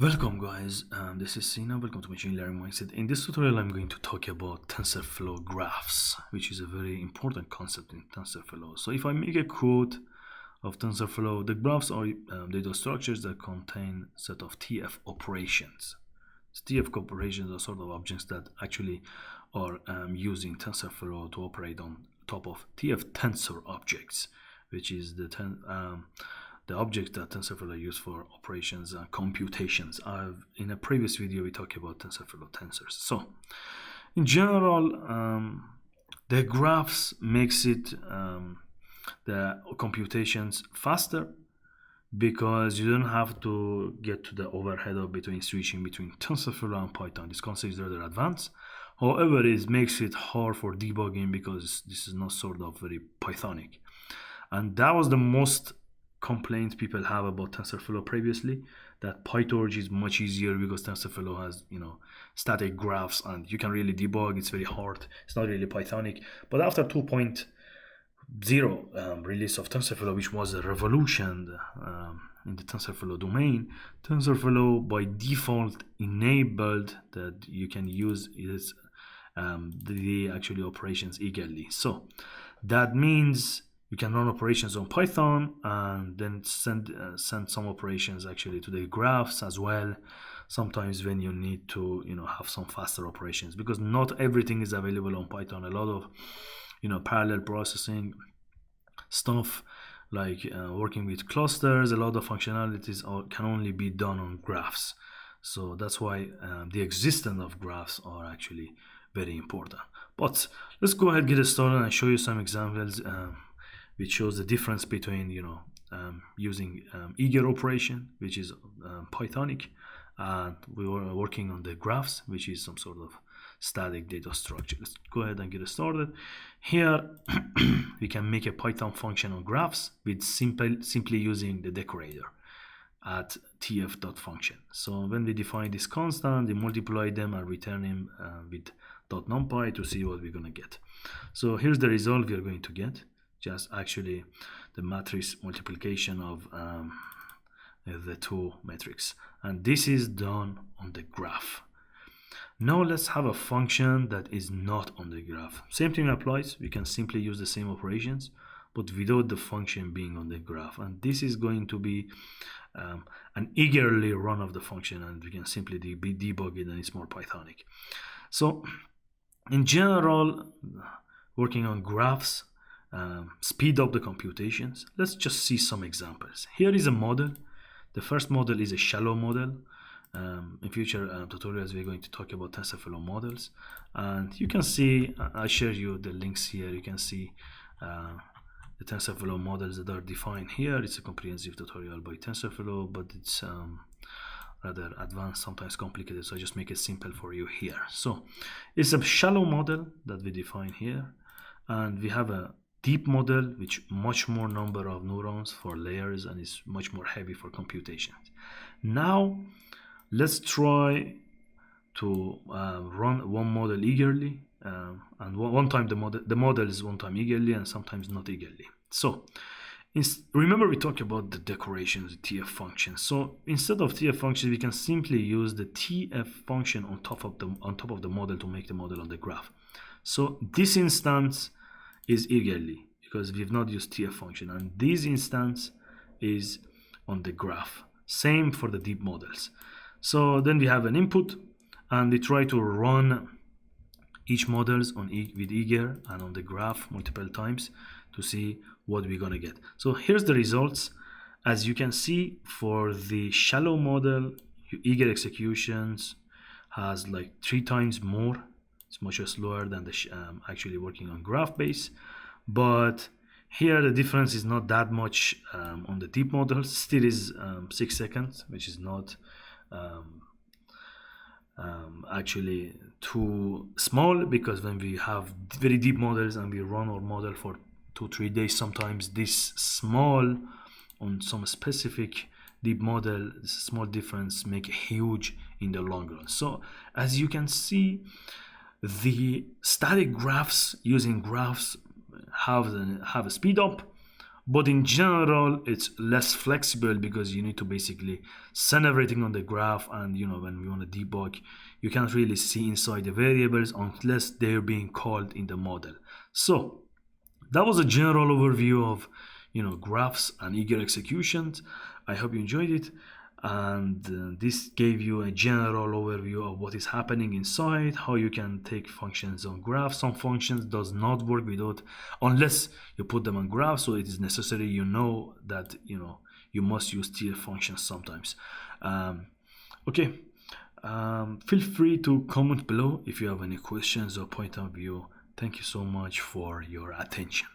Welcome guys, this is Sina. Welcome to Machine Learning Mindset. In this tutorial I'm going to talk about TensorFlow graphs, which is a very important concept in TensorFlow. So if I make a code of TensorFlow, the graphs are data structures that contain a set of TF operations. TF operations are sort of objects that actually are using TensorFlow to operate on top of TF tensor objects, which is the objects that TensorFlow use for operations and computations. In a previous video we talked about TensorFlow tensors. So in general, the graphs makes it the computations faster, because you don't have to get to the overhead of switching between TensorFlow and Python. This concept is rather advanced. However, it makes it hard for debugging because this is not sort of very Pythonic. And that was the most complaints people have about TensorFlow previously, that PyTorch is much easier because TensorFlow has, static graphs and you can really debug. It's very hard. It's not really Pythonic. But after 2.0 release of TensorFlow, which was a revolution in the TensorFlow domain, TensorFlow by default enabled that you can use its the actually operations eagerly. So that means you can run operations on Python and then send some operations actually to the graphs as well. Sometimes when you need to have some faster operations, because not everything is available on Python. A lot of parallel processing stuff, like working with clusters, a lot of functionalities can only be done on graphs. So that's why the existence of graphs are actually very important. But let's go ahead and get started and show you some examples which shows the difference between using eager operation, which is Pythonic, and we were working on the graphs, which is some sort of static data structure. Let's go ahead and get started. Here we can make a Python function on graphs with simply using the decorator at tf.function. So when we define this constant, we multiply them and return them with .numpy to see what we're going to get. So here's the result we are going to get. Just actually the matrix multiplication of the two metrics, and this is done on the graph. Now let's have a function that is not on the graph. Same thing applies. We can simply use the same operations but without the function being on the graph, and this is going to be an eagerly run of the function, and we can simply debug it, and it's more Pythonic. So in general, working on graphs speed up the computations. Let's just see some examples. Here is a model. The first model is a shallow model. In future tutorials we're going to talk about TensorFlow models, and you can see, I share you the links here. You can see the TensorFlow models that are defined here. It's a comprehensive tutorial by TensorFlow, but it's rather advanced, sometimes complicated, so I just make it simple for you here. So it's a shallow model that we define here, and we have a deep model which much more number of neurons for layers and is much more heavy for computations. Now let's try to run one model eagerly, and one time the model is one time eagerly and sometimes not eagerly. So remember we talked about the decorations, the TF function. So instead of TF function, we can simply use the TF function on top of the model to make the model on the graph. So this instance is eagerly because we've not used TF function, and this instance is on the graph. Same for the deep models. So then we have an input, and we try to run each models with eager and on the graph multiple times to see what we're gonna get. So here's the results. As you can see, for the shallow model, eager executions has like 3 times more. It's much slower than the actually working on graph base, but here the difference is not that much. On the deep models still is 6 seconds, which is not actually too small, because when we have very deep models and we run our model for 2-3 days, sometimes this small on some specific deep model, this small difference make a huge in the long run. So as you can see, the static graphs using graphs have a speed up, But in general, it's less flexible because you need to basically send everything on the graph, and when we want to debug, you can't really see inside the variables unless they're being called in the model. So that was a general overview of graphs and eager executions. I hope you enjoyed it, and this gave you a general overview of what is happening inside, how you can take functions on graphs. Some functions does not work without, unless you put them on graphs, so it is necessary that you must use tier functions sometimes. Okay. Feel free to comment below if you have any questions or point of view. Thank you so much for your attention.